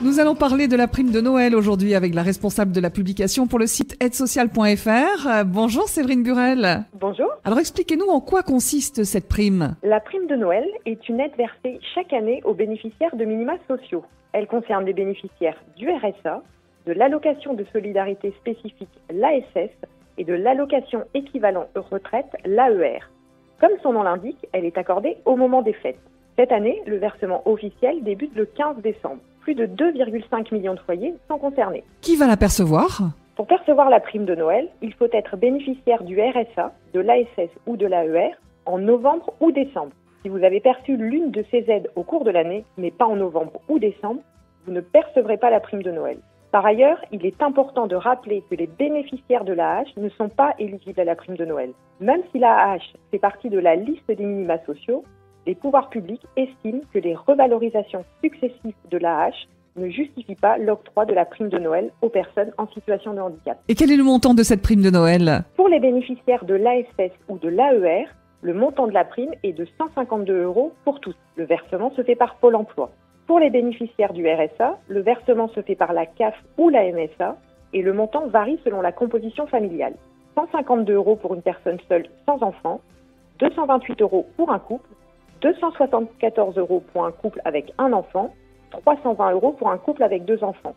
Nous allons parler de la prime de Noël aujourd'hui avec la responsable de la publication pour le site aidesocial.fr. Bonjour Séverine Burel. Bonjour. Alors expliquez-nous en quoi consiste cette prime. La prime de Noël est une aide versée chaque année aux bénéficiaires de minima sociaux. Elle concerne les bénéficiaires du RSA, de l'allocation de solidarité spécifique, l'ASS, et de l'allocation équivalent retraite, l'AER. Comme son nom l'indique, elle est accordée au moment des fêtes. Cette année, le versement officiel débute le 15 décembre. Plus de 2,5 millions de foyers sont concernés. Qui va la percevoir ? Pour percevoir la prime de Noël, il faut être bénéficiaire du RSA, de l'ASS ou de l'AER en novembre ou décembre. Si vous avez perçu l'une de ces aides au cours de l'année, mais pas en novembre ou décembre, vous ne percevrez pas la prime de Noël. Par ailleurs, il est important de rappeler que les bénéficiaires de l'AAH ne sont pas éligibles à la prime de Noël. Même si l'AAH fait partie de la liste des minima sociaux, les pouvoirs publics estiment que les revalorisations successives de l'AAH ne justifient pas l'octroi de la prime de Noël aux personnes en situation de handicap. Et quel est le montant de cette prime de Noël ? Pour les bénéficiaires de l'ASS ou de l'AER, le montant de la prime est de 152 € pour tous. Le versement se fait par Pôle emploi. Pour les bénéficiaires du RSA, le versement se fait par la CAF ou la MSA et le montant varie selon la composition familiale. 152 € pour une personne seule sans enfant, 228 € pour un couple, 274 € pour un couple avec un enfant, 320 € pour un couple avec 2 enfants.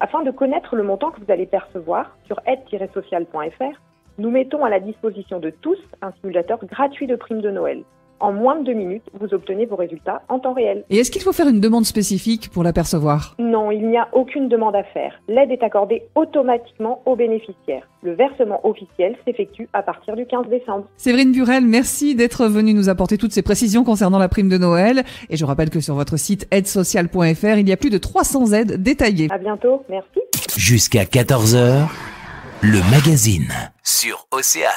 Afin de connaître le montant que vous allez percevoir, sur aide-sociale.fr, nous mettons à la disposition de tous un simulateur gratuit de prime de Noël. En moins de 2 minutes, vous obtenez vos résultats en temps réel. Et est-ce qu'il faut faire une demande spécifique pour la percevoir ? Non, il n'y a aucune demande à faire. L'aide est accordée automatiquement aux bénéficiaires. Le versement officiel s'effectue à partir du 15 décembre. Séverine Burel, merci d'être venue nous apporter toutes ces précisions concernant la prime de Noël. Et je rappelle que sur votre site aidesocial.fr, il y a plus de 300 aides détaillées. À bientôt, merci. Jusqu'à 14h, le magazine sur Océane.